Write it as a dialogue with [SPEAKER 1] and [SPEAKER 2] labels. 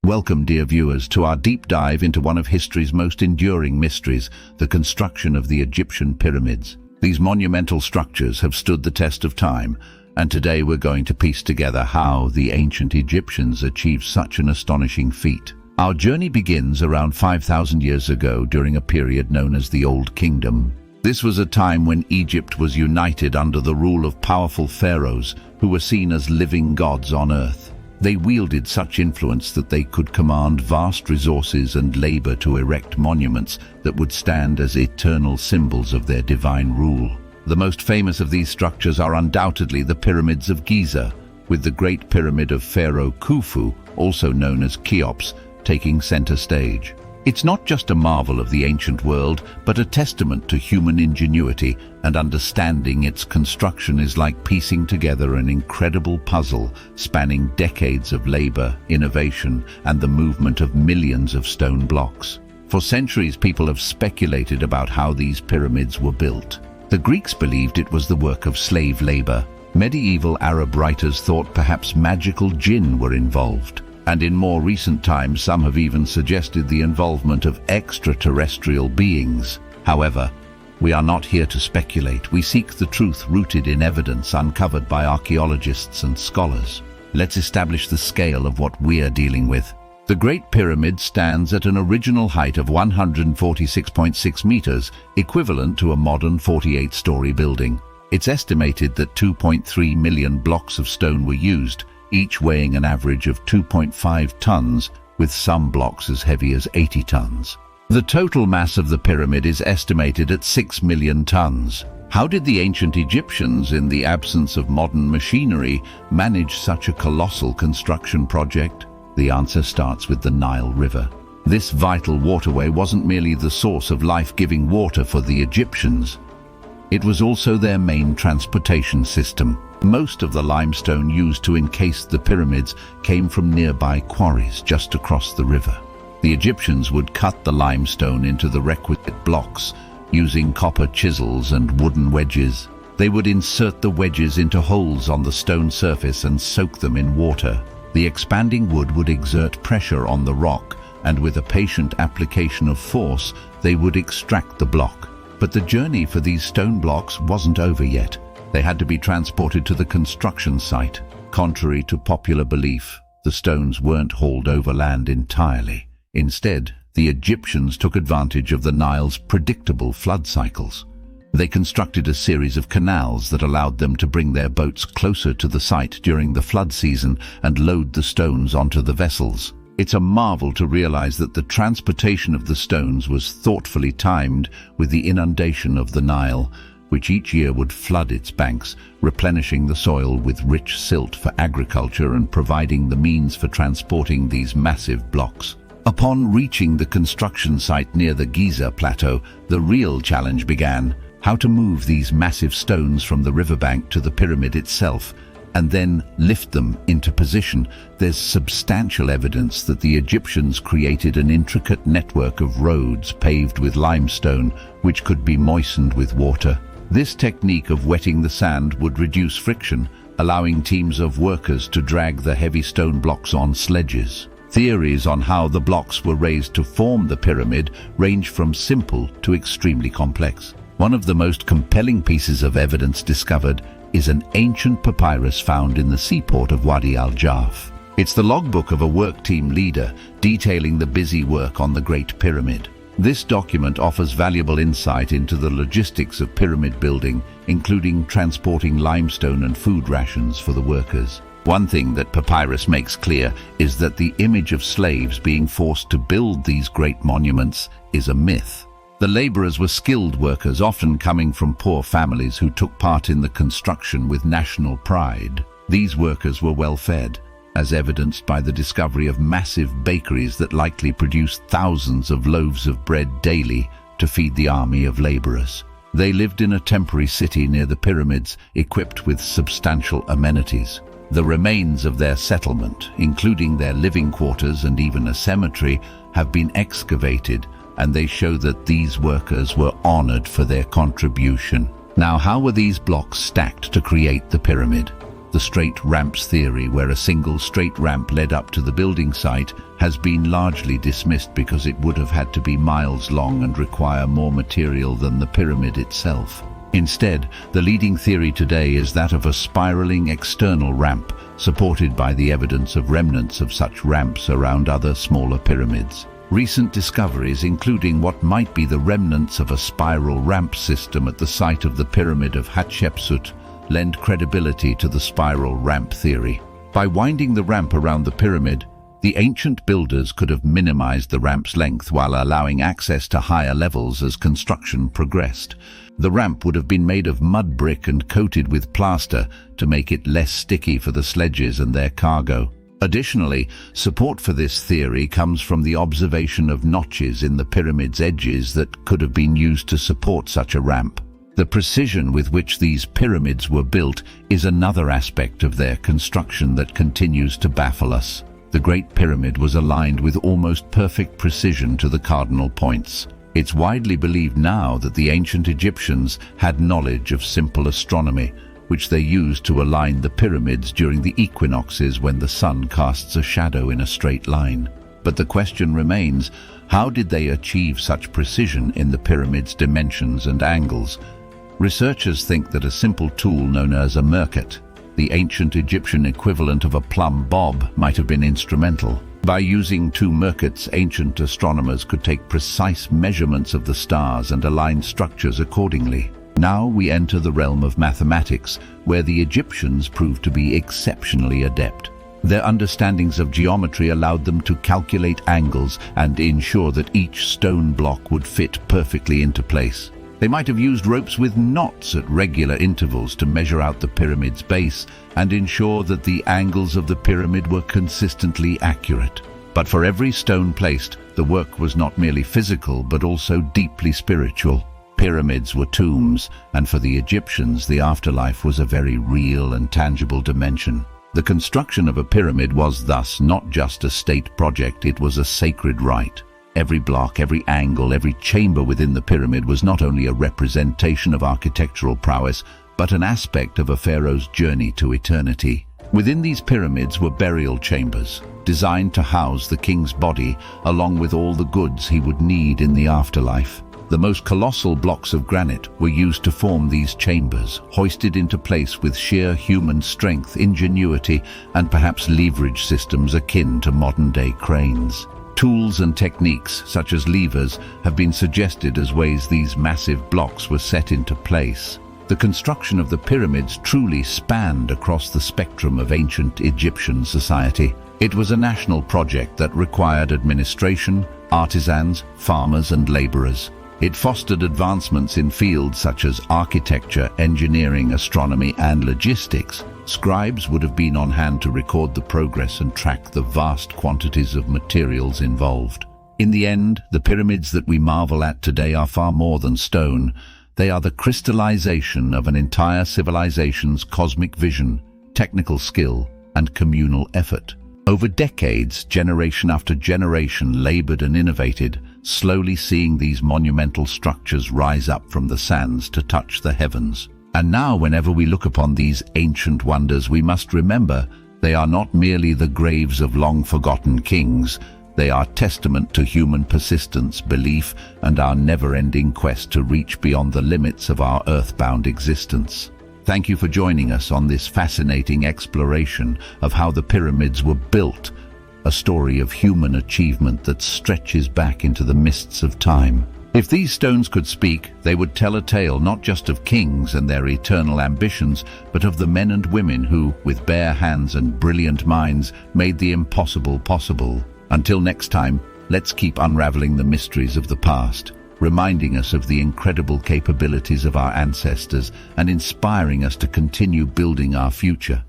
[SPEAKER 1] Welcome, dear viewers, to our deep dive into one of history's most enduring mysteries, the construction of the Egyptian pyramids. These monumental structures have stood the test of time, and today we're going to piece together how the ancient Egyptians achieved such an astonishing feat. Our journey begins around 5,000 years ago during a period known as the Old Kingdom. This was a time when Egypt was united under the rule of powerful pharaohs who were seen as living gods on earth. They wielded such influence that they could command vast resources and labor to erect monuments that would stand as eternal symbols of their divine rule. The most famous of these structures are undoubtedly the pyramids of Giza, with the Great Pyramid of Pharaoh Khufu, also known as Cheops, taking center stage. It's not just a marvel of the ancient world, but a testament to human ingenuity, and understanding its construction is like piecing together an incredible puzzle spanning decades of labor, innovation, and the movement of millions of stone blocks. For centuries, people have speculated about how these pyramids were built. The Greeks believed it was the work of slave labor. Medieval Arab writers thought perhaps magical jinn were involved. And in more recent times, some have even suggested the involvement of extraterrestrial beings. However, we are not here to speculate. We seek the truth rooted in evidence uncovered by archaeologists and scholars. Let's establish the scale of what we're dealing with. The Great Pyramid stands at an original height of 146.6 meters, equivalent to a modern 48-story building. It's estimated that 2.3 million blocks of stone were used, each weighing an average of 2.5 tons, with some blocks as heavy as 80 tons. The total mass of the pyramid is estimated at 6 million tons. How did the ancient Egyptians, in the absence of modern machinery, manage such a colossal construction project? The answer starts with the Nile River. This vital waterway wasn't merely the source of life-giving water for the Egyptians. It was also their main transportation system. Most of the limestone used to encase the pyramids came from nearby quarries just across the river. The Egyptians would cut the limestone into the requisite blocks using copper chisels and wooden wedges. They would insert the wedges into holes on the stone surface and soak them in water. The expanding wood would exert pressure on the rock, and with a patient application of force, they would extract the block. But the journey for these stone blocks wasn't over yet. They had to be transported to the construction site. Contrary to popular belief, the stones weren't hauled overland entirely. Instead, the Egyptians took advantage of the Nile's predictable flood cycles. They constructed a series of canals that allowed them to bring their boats closer to the site during the flood season and load the stones onto the vessels. It's a marvel to realize that the transportation of the stones was thoughtfully timed with the inundation of the Nile, which each year would flood its banks, replenishing the soil with rich silt for agriculture and providing the means for transporting these massive blocks. Upon reaching the construction site near the Giza Plateau, the real challenge began: how to move these massive stones from the riverbank to the pyramid itself, and then lift them into position. There's substantial evidence that the Egyptians created an intricate network of roads paved with limestone, which could be moistened with water. This technique of wetting the sand would reduce friction, allowing teams of workers to drag the heavy stone blocks on sledges. Theories on how the blocks were raised to form the pyramid range from simple to extremely complex. One of the most compelling pieces of evidence discovered is an ancient papyrus found in the seaport of Wadi al-Jarf. It's the logbook of a work team leader detailing the busy work on the Great Pyramid. This document offers valuable insight into the logistics of pyramid building, including transporting limestone and food rations for the workers. One thing that papyrus makes clear is that the image of slaves being forced to build these great monuments is a myth. The laborers were skilled workers, often coming from poor families, who took part in the construction with national pride. These workers were well fed, as evidenced by the discovery of massive bakeries that likely produced thousands of loaves of bread daily to feed the army of laborers. They lived in a temporary city near the pyramids, equipped with substantial amenities. The remains of their settlement, including their living quarters and even a cemetery, have been excavated, and they show that these workers were honored for their contribution. Now, how were these blocks stacked to create the pyramid? The straight ramps theory, where a single straight ramp led up to the building site, has been largely dismissed because it would have had to be miles long and require more material than the pyramid itself. Instead, the leading theory today is that of a spiraling external ramp, supported by the evidence of remnants of such ramps around other smaller pyramids. Recent discoveries, including what might be the remnants of a spiral ramp system at the site of the Pyramid of Hatshepsut, lend credibility to the spiral ramp theory. By winding the ramp around the pyramid, the ancient builders could have minimized the ramp's length while allowing access to higher levels as construction progressed. The ramp would have been made of mud brick and coated with plaster to make it less sticky for the sledges and their cargo. Additionally, support for this theory comes from the observation of notches in the pyramid's edges that could have been used to support such a ramp. The precision with which these pyramids were built is another aspect of their construction that continues to baffle us. The Great Pyramid was aligned with almost perfect precision to the cardinal points. It's widely believed now that the ancient Egyptians had knowledge of simple astronomy, which they used to align the pyramids during the equinoxes when the sun casts a shadow in a straight line. But the question remains, how did they achieve such precision in the pyramid's dimensions and angles? Researchers think that a simple tool known as a merkit, the ancient Egyptian equivalent of a plumb bob, might have been instrumental. By using two merkits, ancient astronomers could take precise measurements of the stars and align structures accordingly. Now we enter the realm of mathematics, where the Egyptians proved to be exceptionally adept. Their understandings of geometry allowed them to calculate angles and ensure that each stone block would fit perfectly into place. They might have used ropes with knots at regular intervals to measure out the pyramid's base and ensure that the angles of the pyramid were consistently accurate. But for every stone placed, the work was not merely physical but also deeply spiritual. Pyramids were tombs, and for the Egyptians, the afterlife was a very real and tangible dimension. The construction of a pyramid was thus not just a state project, it was a sacred rite. Every block, every angle, every chamber within the pyramid was not only a representation of architectural prowess, but an aspect of a pharaoh's journey to eternity. Within these pyramids were burial chambers, designed to house the king's body, along with all the goods he would need in the afterlife. The most colossal blocks of granite were used to form these chambers, hoisted into place with sheer human strength, ingenuity, and perhaps leverage systems akin to modern-day cranes. Tools and techniques, such as levers, have been suggested as ways these massive blocks were set into place. The construction of the pyramids truly spanned across the spectrum of ancient Egyptian society. It was a national project that required administration, artisans, farmers, and laborers. It fostered advancements in fields such as architecture, engineering, astronomy, and logistics. Scribes would have been on hand to record the progress and track the vast quantities of materials involved. In the end, the pyramids that we marvel at today are far more than stone. They are the crystallization of an entire civilization's cosmic vision, technical skill, and communal effort. Over decades, generation after generation labored and innovated, slowly seeing these monumental structures rise up from the sands to touch the heavens. And now, whenever we look upon these ancient wonders, we must remember they are not merely the graves of long-forgotten kings. They are testament to human persistence, belief, and our never-ending quest to reach beyond the limits of our earthbound existence. Thank you for joining us on this fascinating exploration of how the pyramids were built, a story of human achievement that stretches back into the mists of time. If these stones could speak, they would tell a tale not just of kings and their eternal ambitions, but of the men and women who, with bare hands and brilliant minds, made the impossible possible. Until next time, let's keep unraveling the mysteries of the past, reminding us of the incredible capabilities of our ancestors and inspiring us to continue building our future.